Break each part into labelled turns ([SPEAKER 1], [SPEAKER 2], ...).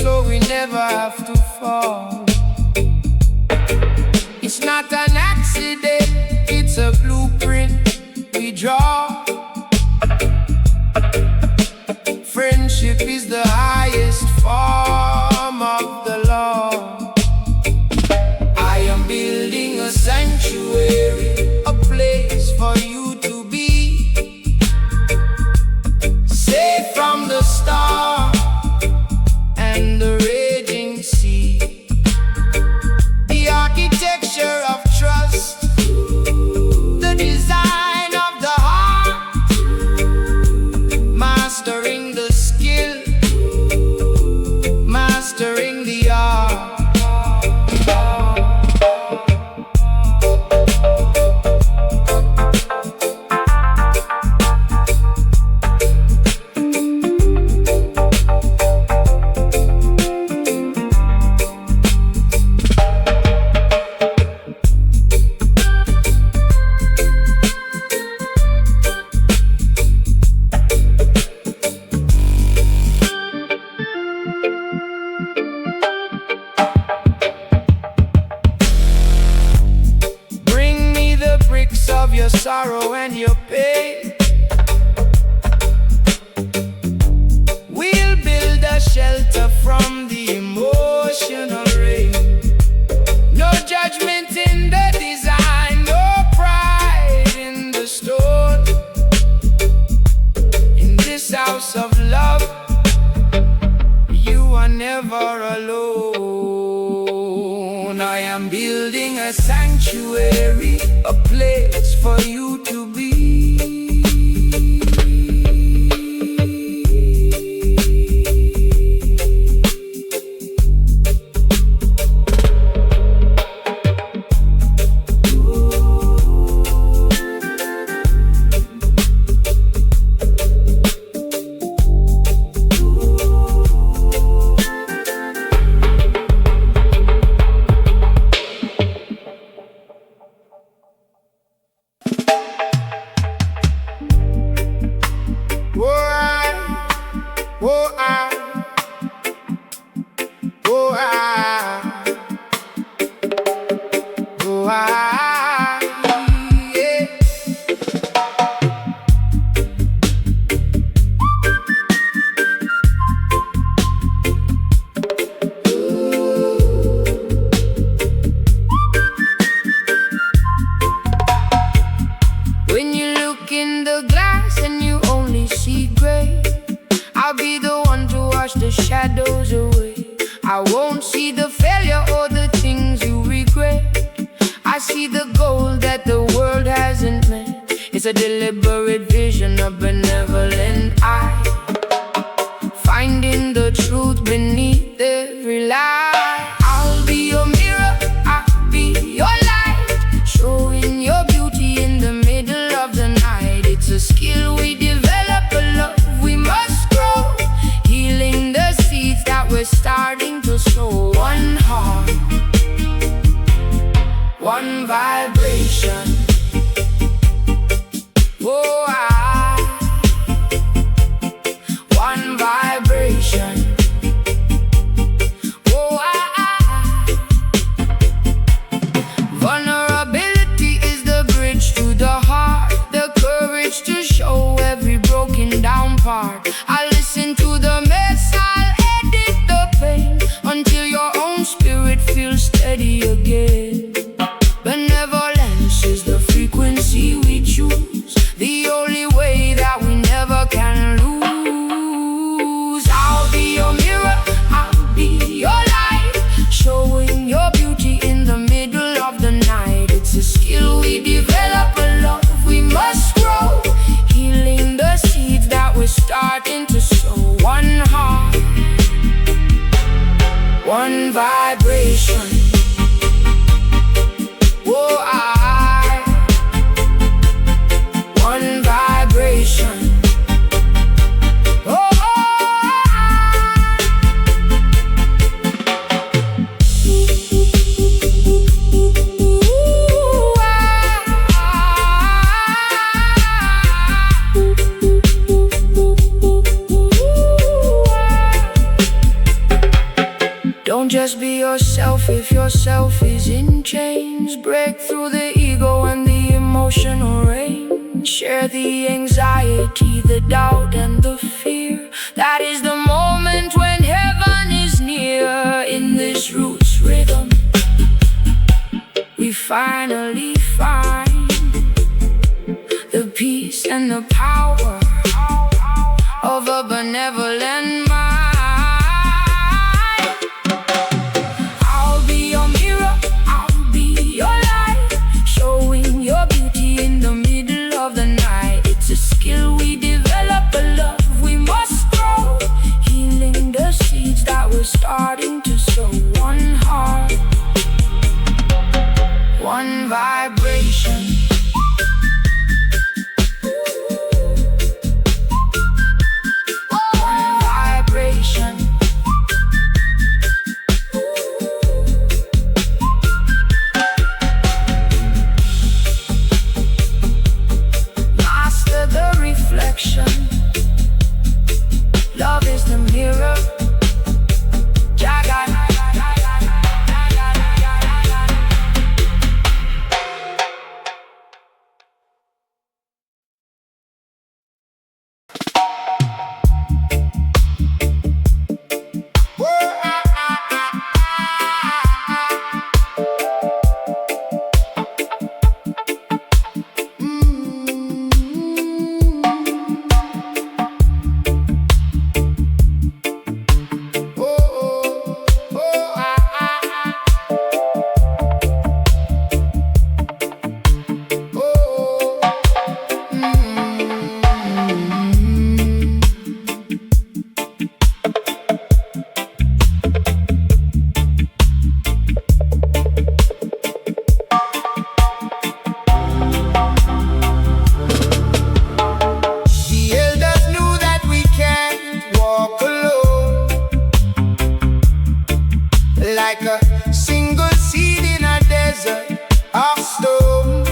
[SPEAKER 1] so we never have to fall. It's not an accident, it's a blueprint we draw. Friendship is the highest form of the law. I am building a sanctuary, a place for you to be, safe from the storm and the raging sea. The architecture of trust, the design of the heart, mastering the skill, mastering the art. Of your sorrow and your pain, we'll build a shelter from the emotional rain. No judgment in the design, no pride in the stone. In this house of love, you are never alone. I am building a sanctuary, a place for you to be. When you look in the glass and you only see gray, I'll be the one to wash the shadows away. I won't see the failure or the things you regret. I see the goal that the world hasn't met. It's a deliberate vision, a benevolent eye, finding the truth beneath every lie. I'll be your mirror, I'll be your light, showing your beauty in the middle of the night. It's a skill we develop, a love we must grow, healing the seeds that we're starting to sow. One heart, one vibration. Oh, one vibration. Oh, vulnerability is the bridge to the heart, the courage to show every broken down part. I listen to the mess, I'll edit the pain until your own spirit feels steady again. Benevolence is the frequency we choose, the only yourself is in chains. Break through the ego and the emotional rain. Share the anxiety, the doubt and the fear. That is the moment when heaven is near. In this roots rhythm we finally find the peace and the power of a benevolent mind. I'll be your mirror, I'll be your light, showing your beauty in the middle of the night. It's a skill we develop, a love we must grow, healing the seeds that we're starting to sow. One heart, one vibration. Love is the mirror. Jaga. Like a single seed in a desert of stone.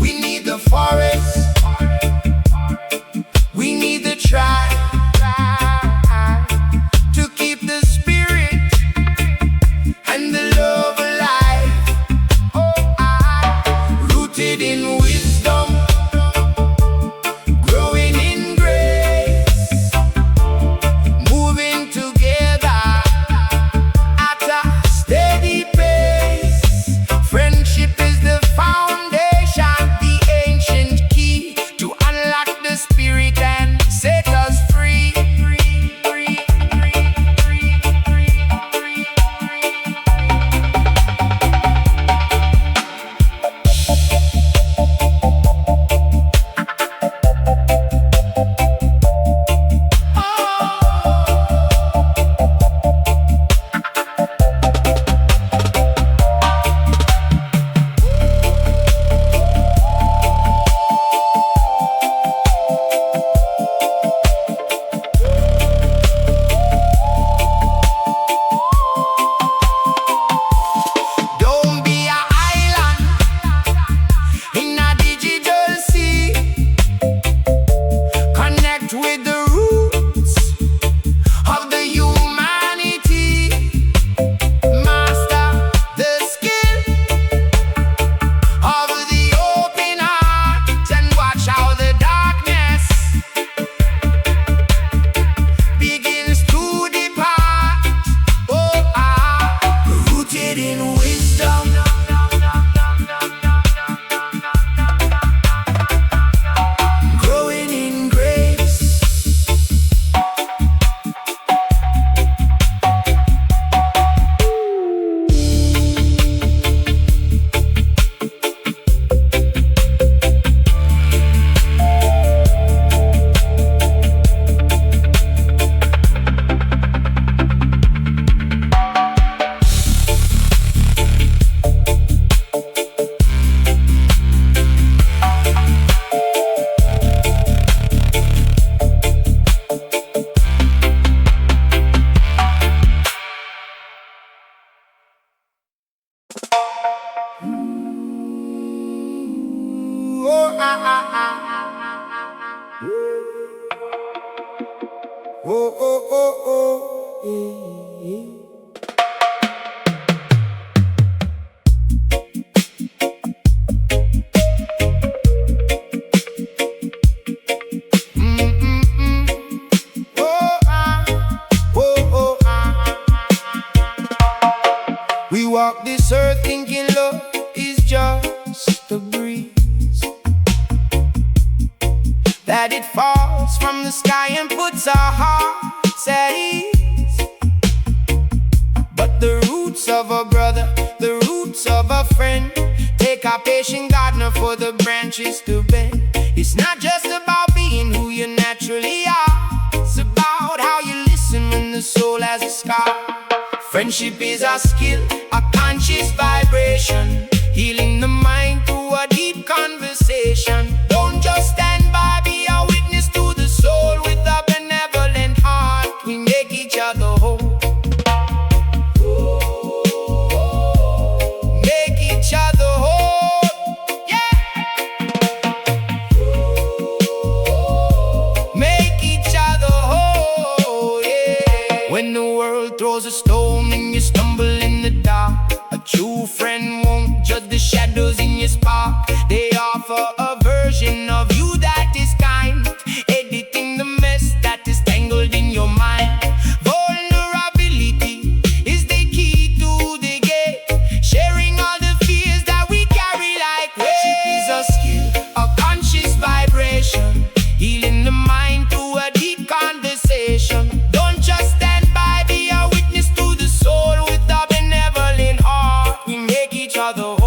[SPEAKER 1] We need the forest, we need the tribe to keep the spirit and the love alive. Rooted in wisdom, growing in grace, moving together steady pace. Friendship is the foundation, the ancient key to unlock the spirit and set us free. With the roots of the humanity, master the skill of the open heart, and watch how the darkness begins to depart. Rooted in wisdom, growing in grace. Oh, oh, oh, oh, yeah, yeah. this earth thinking love is just a breeze, that it falls from the sky and puts our hearts at ease. But the roots of a brother, the roots of a friend, take our patient gardener for the branches to bend. It's not just about being who you naturally are, it's about how you listen when the soul has a scar. Friendship is a skill, a conscious vibration, healing the mind through a deep conversation. Don't just stand by, be a witness to the soul. With a benevolent heart, we make each other whole. Make each other whole, yeah. Make each other whole, yeah. When the world throws a stone and you stumble in the dark, a true friend won't judge the shadows in your spark. They offer a version of you that is kind, editing the mess that is tangled in your mind. Vulnerability is the key to the gate, sharing all the fears that we carry like weight. Friendship is a skill, a conscious vibration, healing the mind through a deep conversation. Don't just stand by, be a witness to the soul. With a benevolent heart, we make each other whole.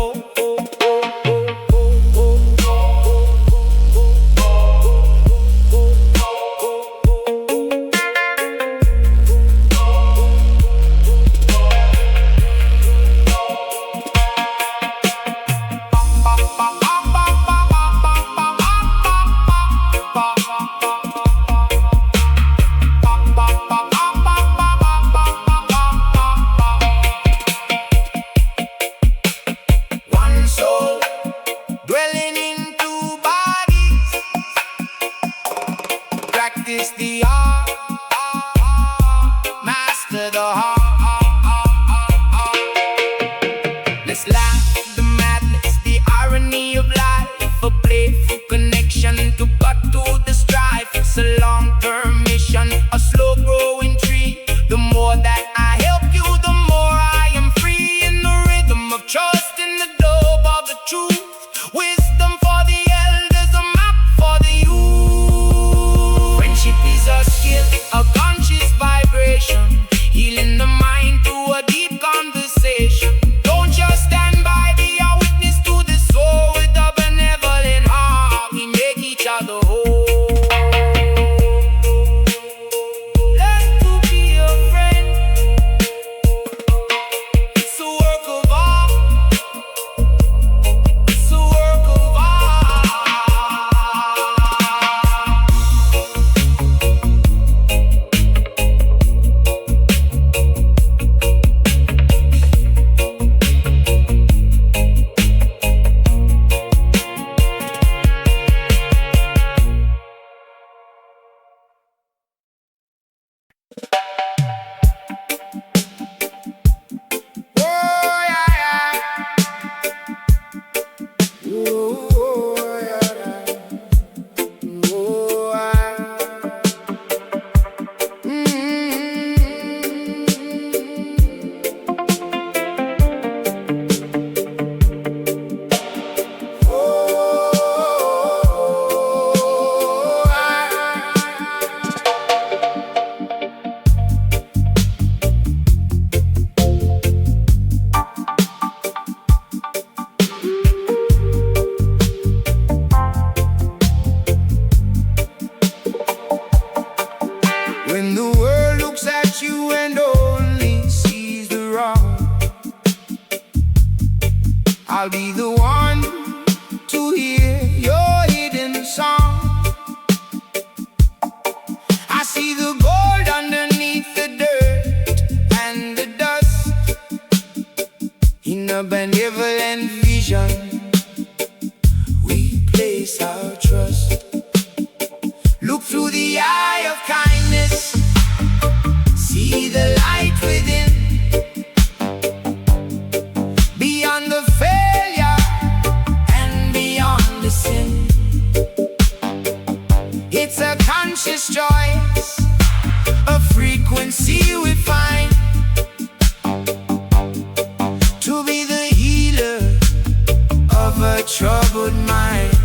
[SPEAKER 1] One soul dwelling in two bodies, practice the art, master the heart. Let's laugh the madness, the irony of life, a playful connection to cut to the strife. It's a long-term mission, a slow-growing tree. The more that I help you, the more I am free. In the rhythm of trust, in the globe of the truth, wisdom for the elders, a map for the youth. Friendship is a skill, a conscious vibration, healing the mind through a deep conversation. Don't just stand by, be a witness to the soul. With a benevolent heart, we make each other whole. Learn to be a friend, it's a work of art, it's a work of art. Oh, yeah, yeah. Oh, yeah, yeah. Oh, When the world looks at you and only sees the wrong, I'll be the one to hear your hidden song. I see the gold underneath the dirt and the dust. In a benevolent vision, we place our trust. Look through the eye of kindness, see the light within. Beyond the failure and beyond the sin, it's a conscious choice, a frequency we find to be the of a troubled mind.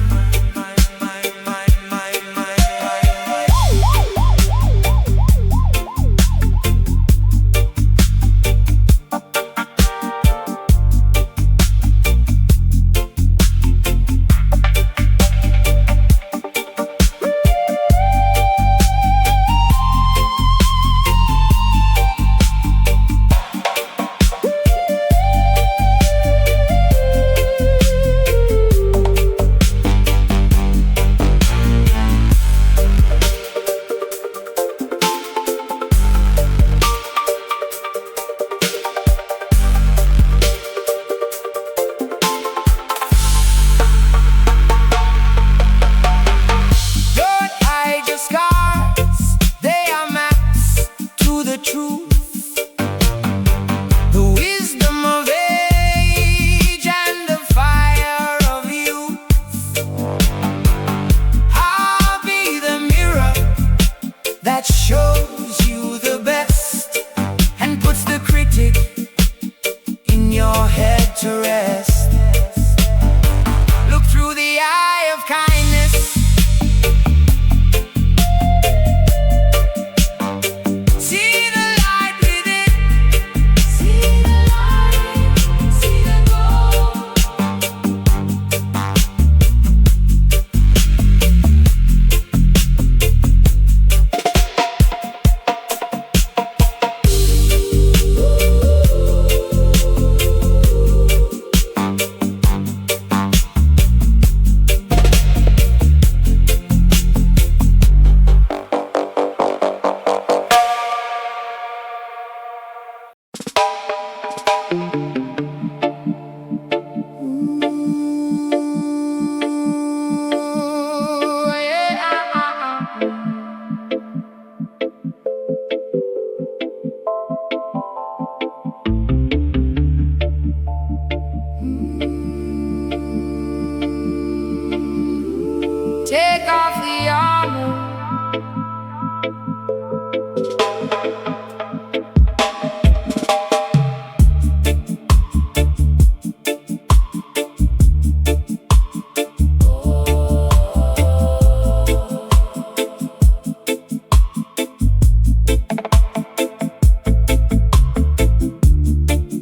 [SPEAKER 1] That shows you the best and puts the critic in your head to rest. Look through the eye of kindness. See the light within. See the light, see the take off the armor.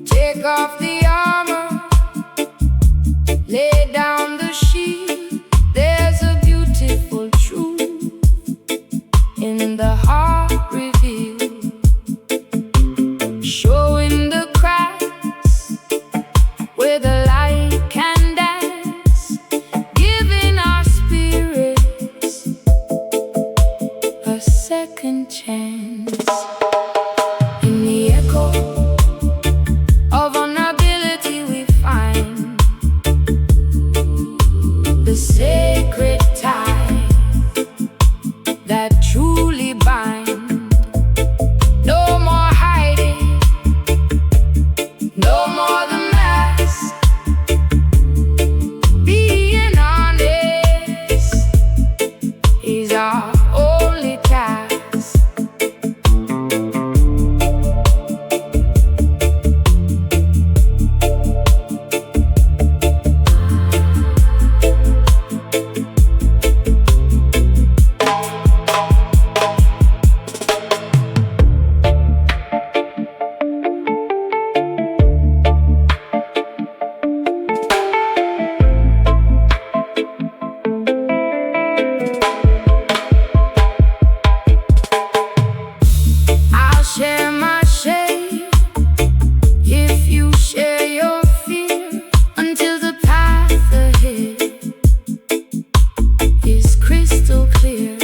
[SPEAKER 1] Take off the armor. Lay down the shield. There's a beautiful truth in the heart revealed, showing the cracks where the light can dance, giving our spirits a second chance. In the echo of vulnerability we find the sacred tie that truly binds. No more hiding, no more the mask. Being honest is our only task. Share my shame if you share your fear, until the path ahead is crystal clear.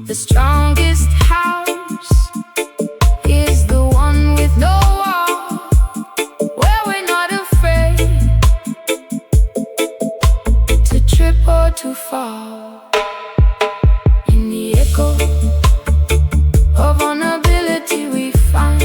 [SPEAKER 1] The strongest house is the one with no wall, where we're not afraid to trip or to fall. In the echo of vulnerability we find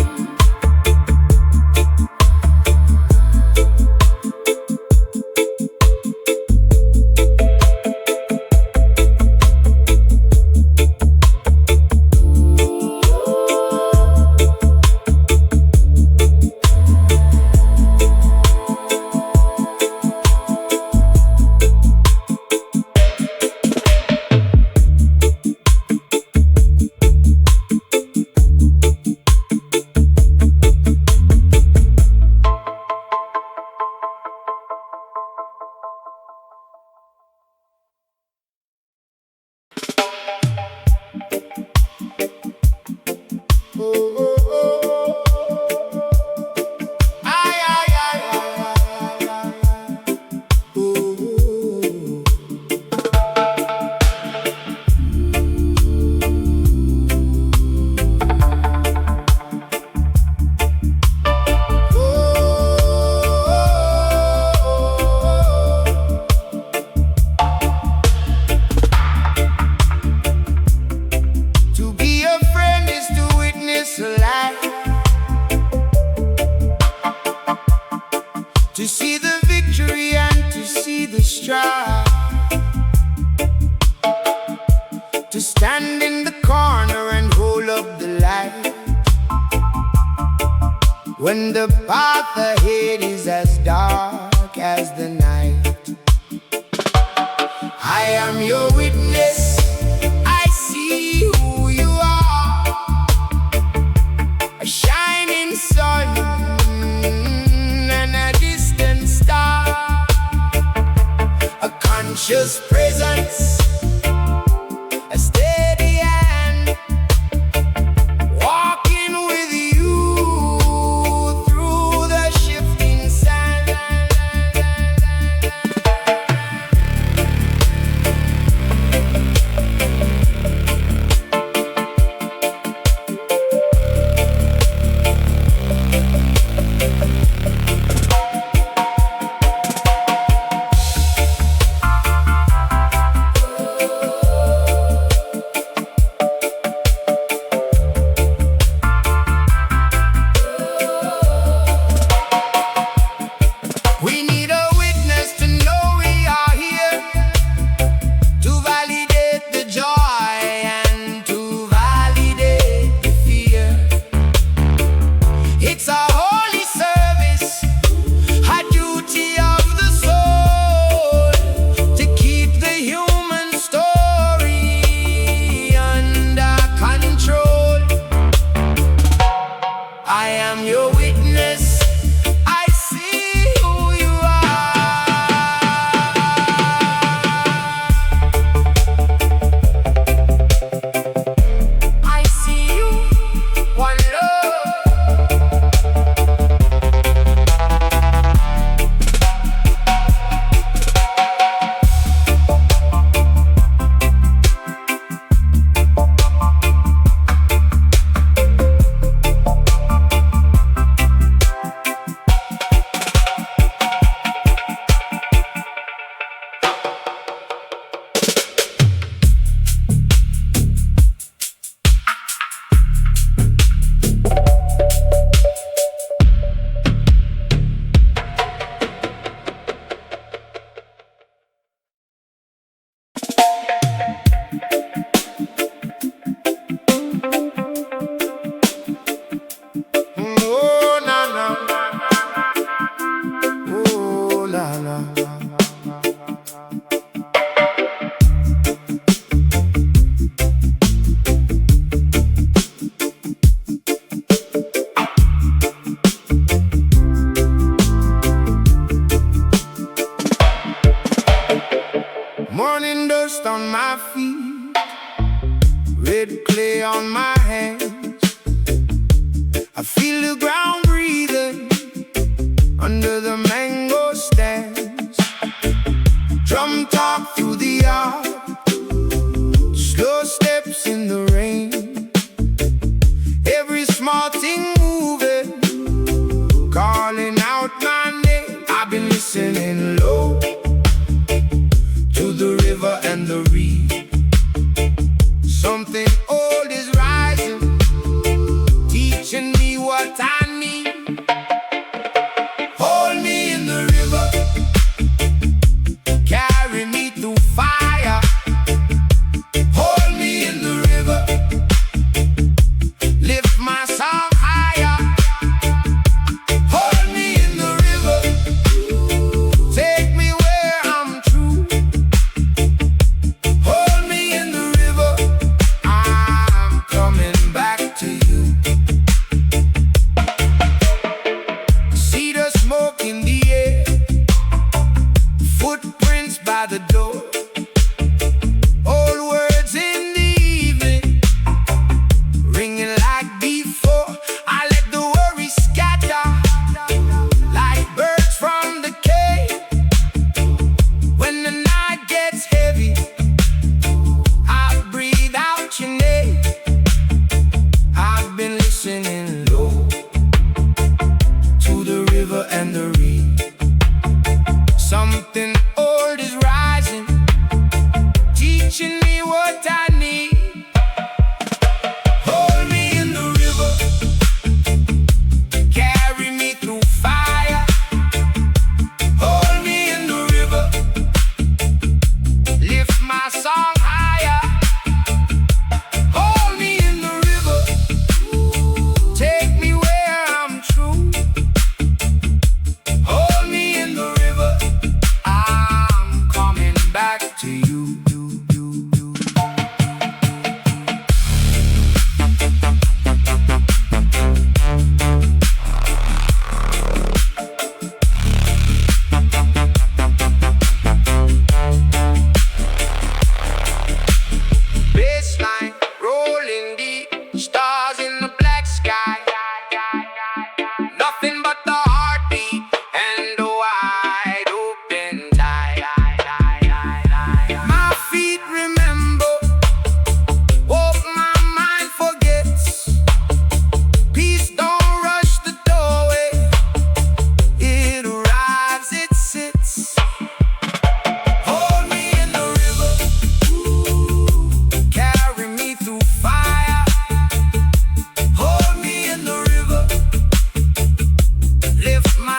[SPEAKER 1] to see the victory and to see the strife, to stand in the corner and hold up the light when the path ahead is as dark as the night. I am your witness, I see who you are, a shining sun and a distant star, a conscious presence, a steady hand, walking with you through the shifting sand. We need a witness to know we are here, to validate the joy and to validate the fear. It's a holy service, a duty of the soul, to keep the human story under control. I am your witness, I see who you are. I see you, one love. Oh, na na. Oh, la la. Morning dust on my feet, red clay on my hands. I feel the ground breathing under the mango stands. Drum talk through the yard, slow steps in the rain. Every small thing moving, calling out my name. I've been listening low to the river and the reed. Something old is rising, teaching me what I need. Hold me in the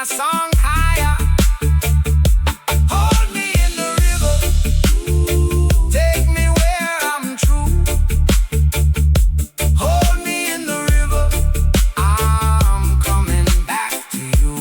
[SPEAKER 1] a song higher. Hold me in the river, take me where I'm true. Hold me in the river, I'm coming back to you.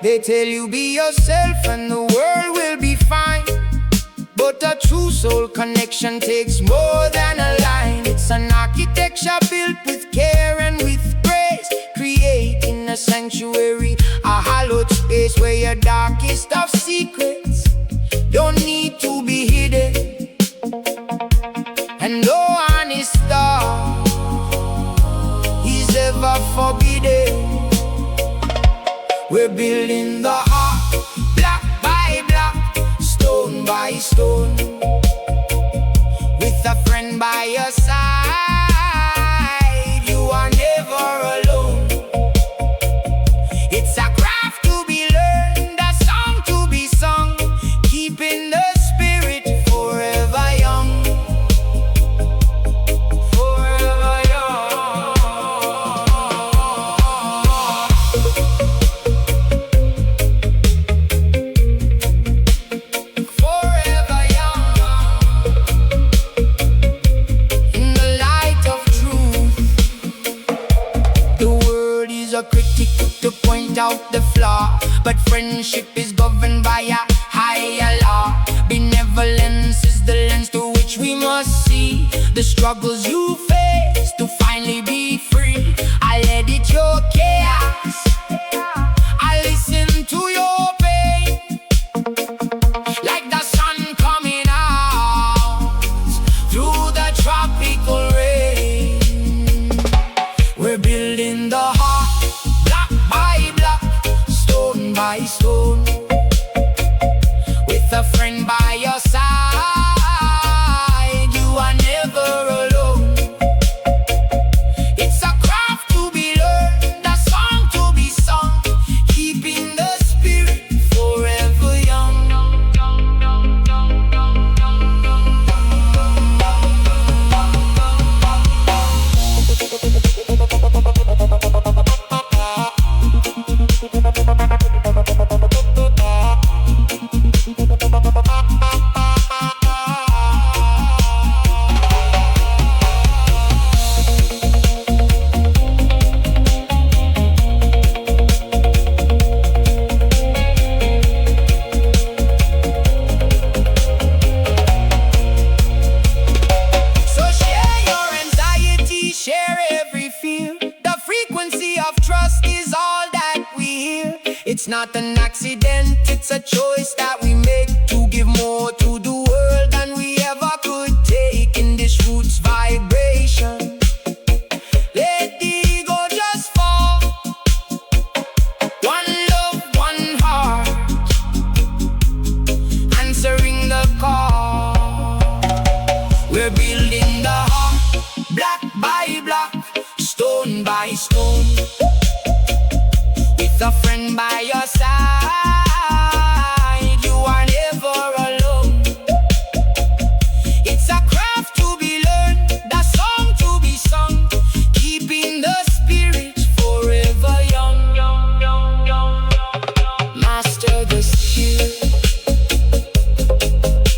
[SPEAKER 1] They tell you be yourself and the world will be fine, but a true soul connection takes more than a line. It's an architecture built with care and with grace, creating a sanctuary, a hallowed space where your darkest of secrets don't need to be hidden, and no honest thought is ever forbidden. We're building the heart, block by block, stone by stone, with a friend by your side. You are never alone. It's a craft to be learned, a song to be sung, keeping the spirit forever young. Forever young. Forever young. In the light of truth, the world is a critic to point out the flaw, but friendship is governed by a higher law. Benevolence is the lens through which we must see the struggles you face to finally be free. I edit your chaos, I listen to your pain, like the sun coming out through the tropical rain. We're building the heart, block by block, stone by stone, with a friend by your side. You are never alone. It's a craft to be learned, a song to be sung, keeping the spirit forever young. So share your anxiety, share every fear. The frequency of trust is all that we hear. It's not an accident, it's a choice that we make to give more to the world than we ever could take in this roots vibration. Let the ego just fall. One love, one heart, answering the call. We're building the heart, block by block, stone by stone, with a friend by your side. You are never alone. It's a craft to be learned, a song to be sung, keeping the spirit forever young. Master the skill.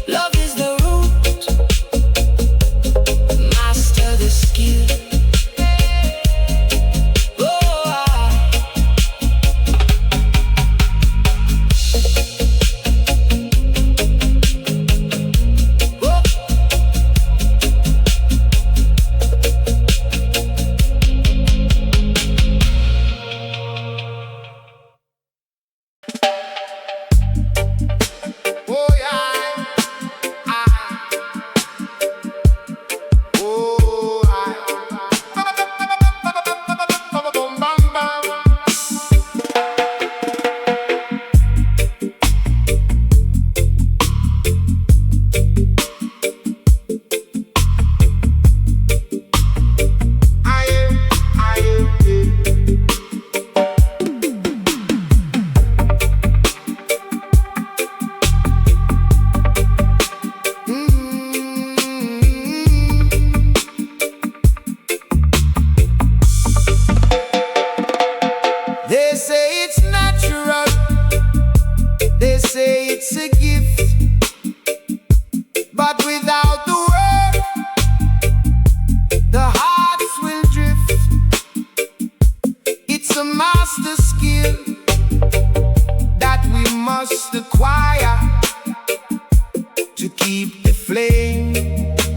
[SPEAKER 1] Love is the root. Master the skill. Oh, They say it's a gift, but without the word, the hearts will drift. It's a master skill that we must acquire to keep the flame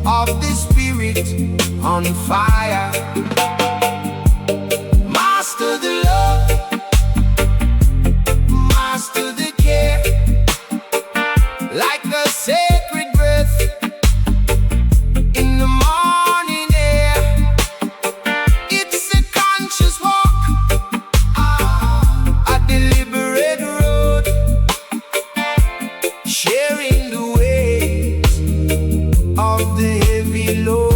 [SPEAKER 1] of the spirit on fire. Master the love, master the care, like a sacred breath in the morning air. It's a conscious walk, a deliberate road, sharing the weight of the heavy load.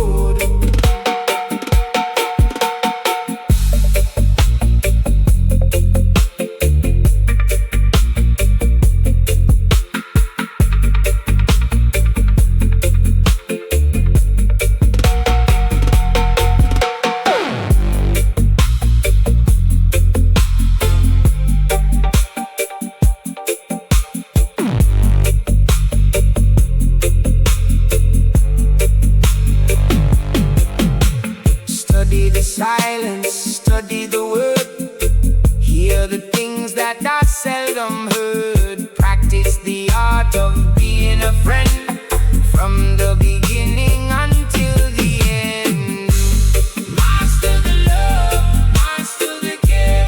[SPEAKER 1] Study the silence, study the word, hear the things that are seldom heard. Practice the art of being a friend from the beginning until the end. Master the love, master the care.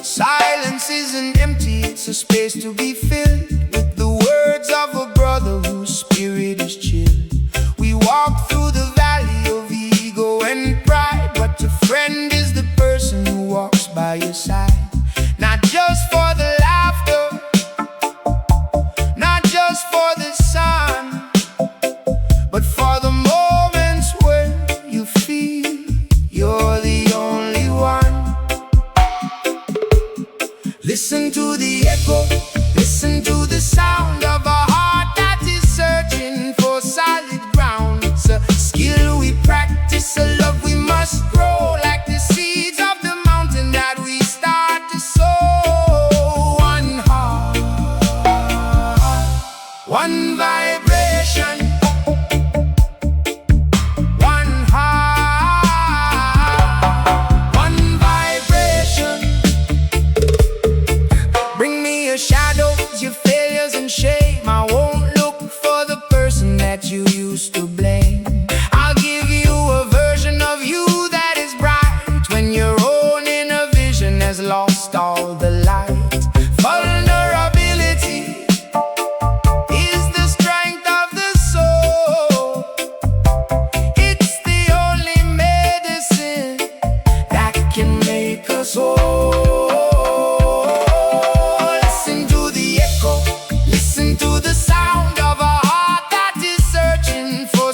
[SPEAKER 1] Silence isn't empty, it's a space to be filled with the words of a brother whose spirit is chilled. We walk through the valley of ego and pride, but a friend is the person who walks by your side. Not just for the laughter, not just for the sun, but for the moments when you feel you're the only one. Listen to the echo, listen to the sound of a heart that is searching for solid ground. It's a skill we practice, a love we must grow, like the seeds of the mountain that we start to sow. One heart, one vibration, one heart, one vibration. Bring me your shadows, your failures and shame. I won't look for the person that you used to blame. I'll give you a version of you that is bright when your own inner vision has lost all the light. Vulnerability is the strength of the soul. It's the only medicine that can make us whole. Listen to the sound of a heart that is searching for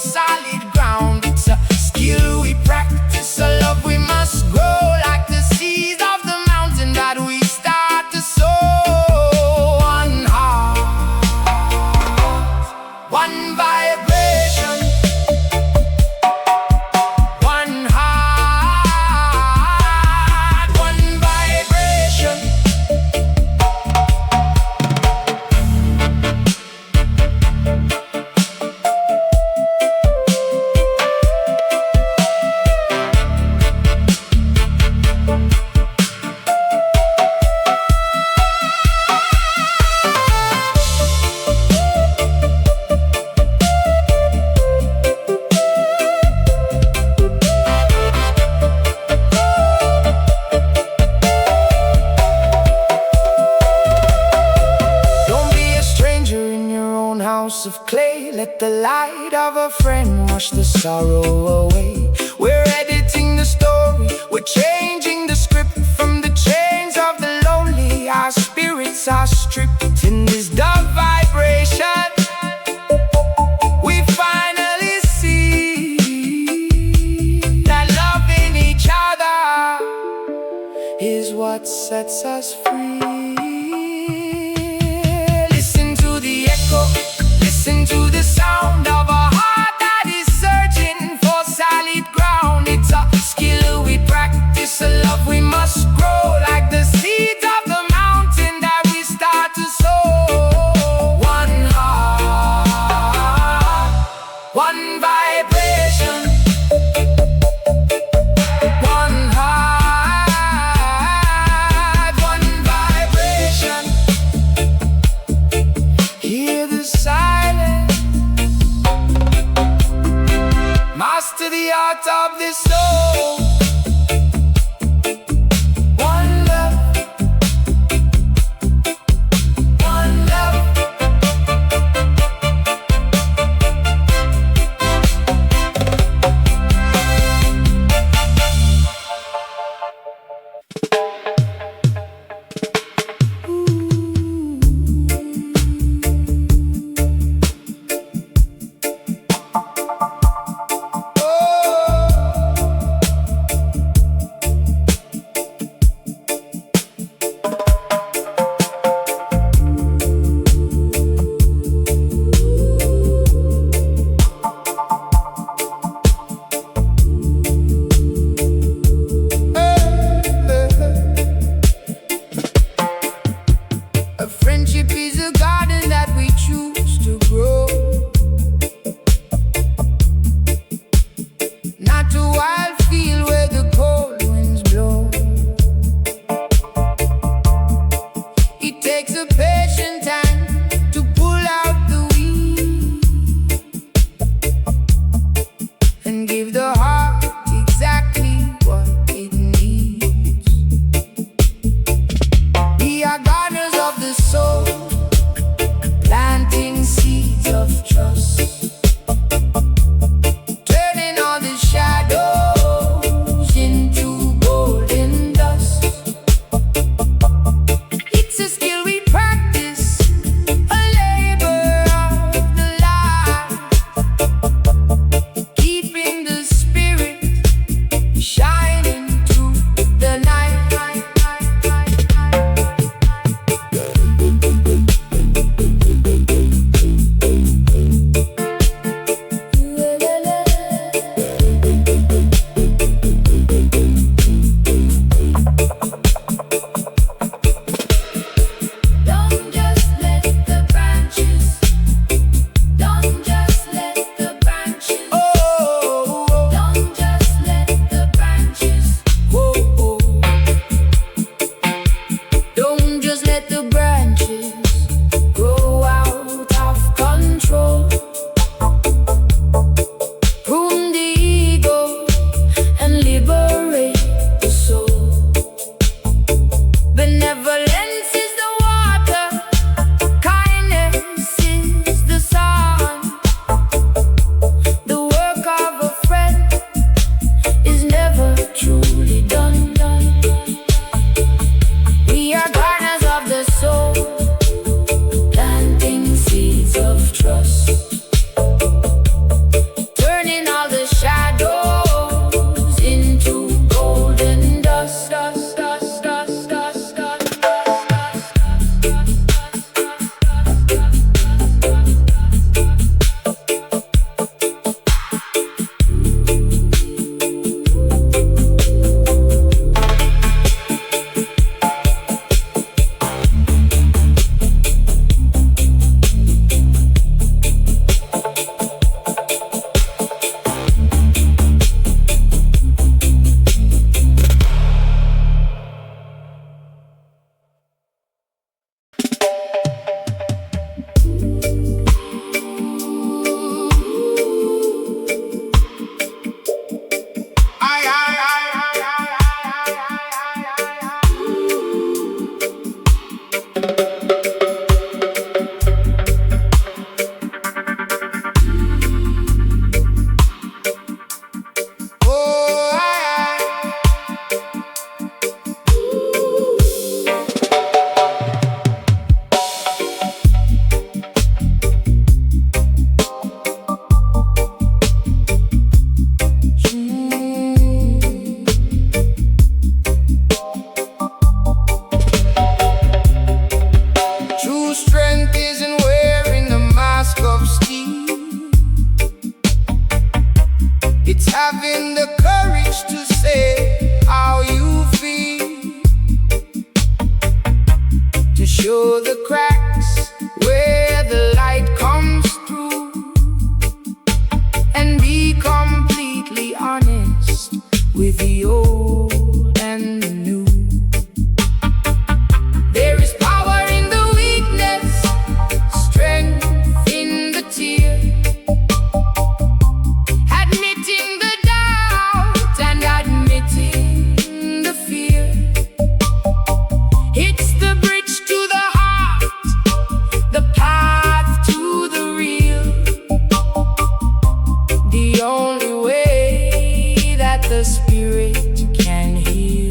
[SPEAKER 1] light of a friend wash the sorrow away. We're editing the story, we're changing the script. From the chains of the lonely, our spirits are stripped. In this dub vibration, we finally see that loving each other is what sets us free. Listen to the echo, listen to the sound of a heart that is searching for solid ground. It's a skill we practice, a love we must grow, like the seeds of the mountain that we start to sow. One heart, one vibration. One heart, one vibration. Hear the silence, master the art of this soul. One love, one love. having the courage to say how you feel, to show the cracks where the light comes through, and be completely honest with the old and the new. There is power in the weakness, strength in the tear, admitting the doubt and admitting the fear. It's the bridge to the heart, the path to the real, the only way that the spirit can heal.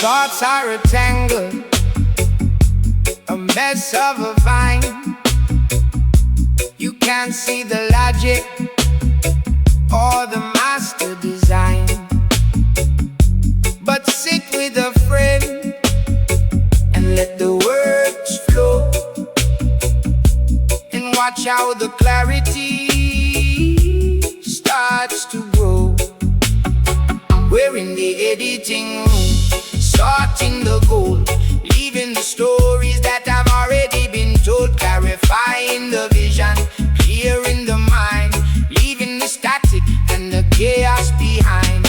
[SPEAKER 1] Thoughts are a tangle, a mess of a vine. You can't see the logic or the master design, but sit with a friend and let the words flow, and watch how the clarity starts to grow. We're in the editing room, sorting the gold, leaving the stories that have already been told, clarifying the vision, clearing the mind, leaving the static and the chaos behind.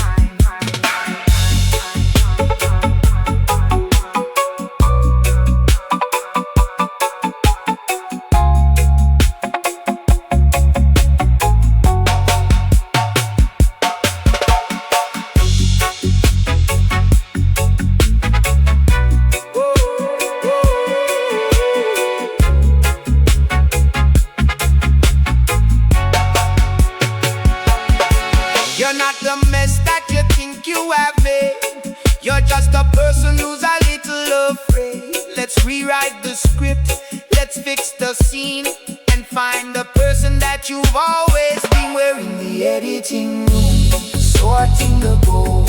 [SPEAKER 1] You're not the mess that you think you have made. You're just a person who's a little afraid. Let's rewrite the script, let's fix the scene, and find the person that you've always been. We're in the editing room, sorting the gold,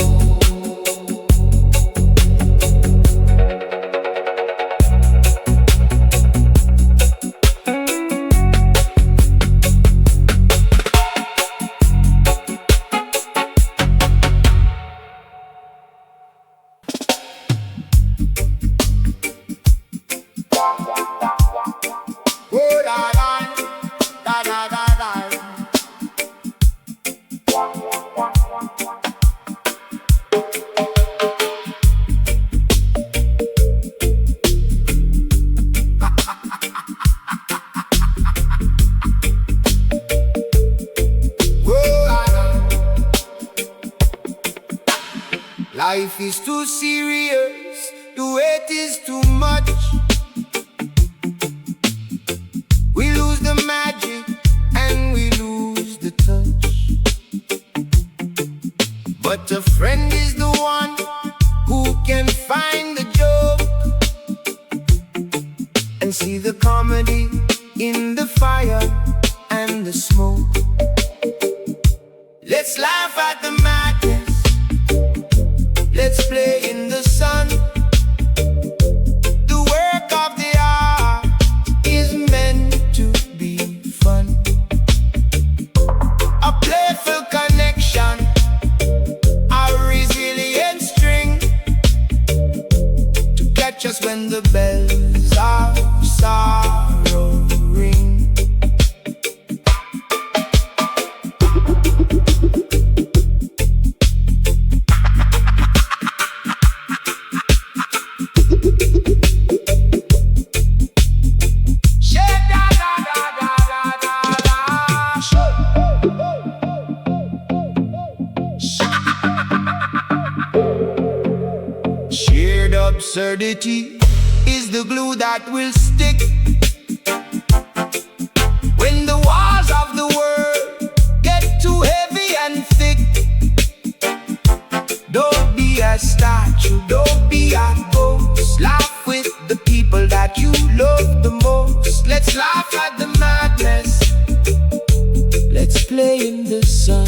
[SPEAKER 1] Life is too serious, the weight is too much. We lose the magic and we lose the touch. But a friend is the one who can find the joke and see the comedy in the fire and the smoke. Let's laugh at the madness, let's play in the sun. The work of the art is meant to be fun. A playful connection, a resilient string to catch us when the bells of sorrow ring. Shared absurdity is the glue that will stick when the walls of the world get too heavy and thick. Don't be a statue, don't be a ghost. Laugh with the people that you love the most. Let's laugh at the madness, let's play in the sun.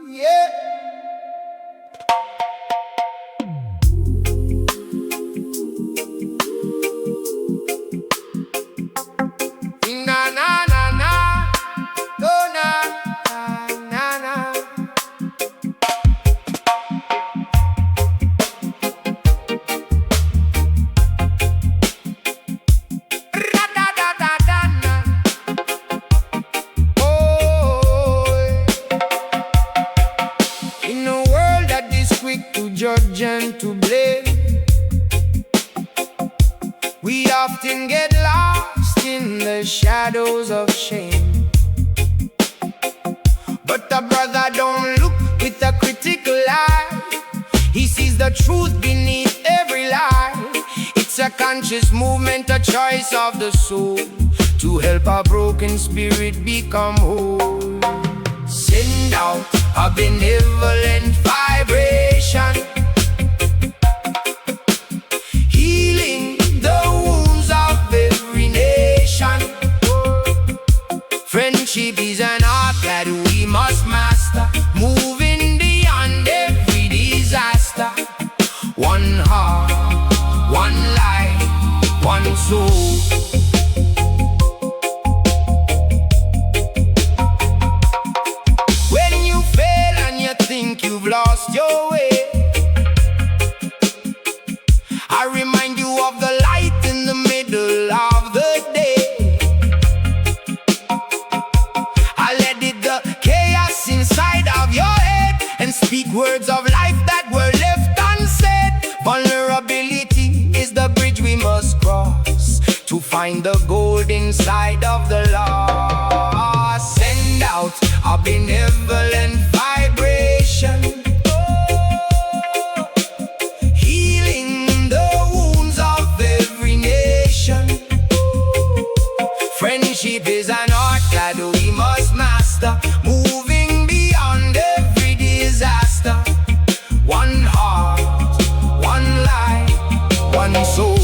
[SPEAKER 1] Yeah. Na na na na, oh na na na. In a world that is quick to judge and to blame, we often get lost in the shadows of shame. But the brother don't look with a critical eye. He sees the truth beneath every lie. It's a conscious movement, a choice of the soul, to help a broken spirit become whole. Send out a benevolent vibration, healing the wounds of every nation. Friendship is an art that we must master, moving beyond every disaster. One heart, one life, one soul. When you fail and you think you've lost your way, I remind you of the light in the middle of the day. I let it the chaos inside of your head and speak words of life that were left unsaid. Vulnerability is the bridge we must cross to find the gold inside of the lost. Send out a benevolent vibration, healing the wounds of every nation. Friendship is an art that we must master, moving beyond every disaster. One heart, one life, one soul.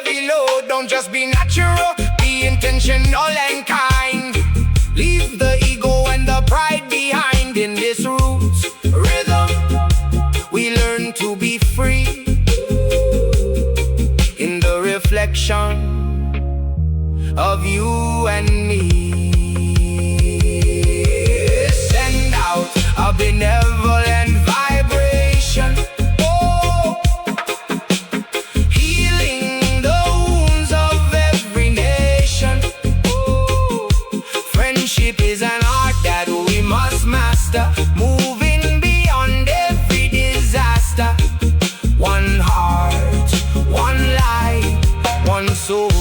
[SPEAKER 1] heavy load. Don't just be natural, be intentional and kind. Leave the ego and the pride behind. In this roots rhythm, we learn to be free. In the reflection of you and me, send out a benevolent vibration. Oh, healing the wounds of every nation. Oh, friendship is an art that we must master, moving beyond every disaster. One heart, one life, one soul.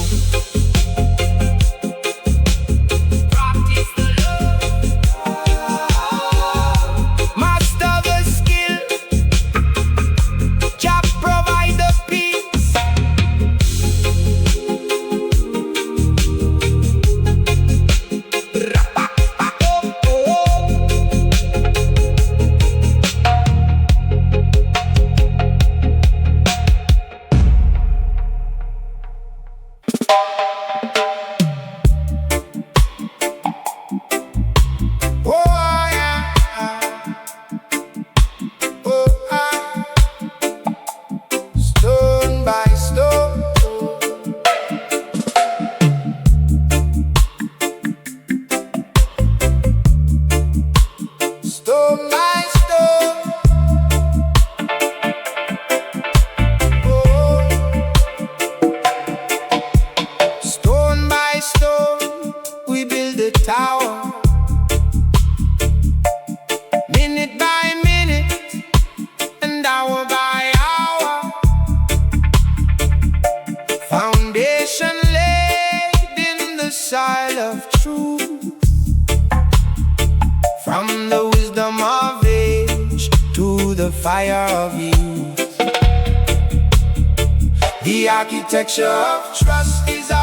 [SPEAKER 1] Tower, minute by minute and hour by hour. Foundation laid in the soil of truth, from the wisdom of age to the fire of youth. The architecture of trust is our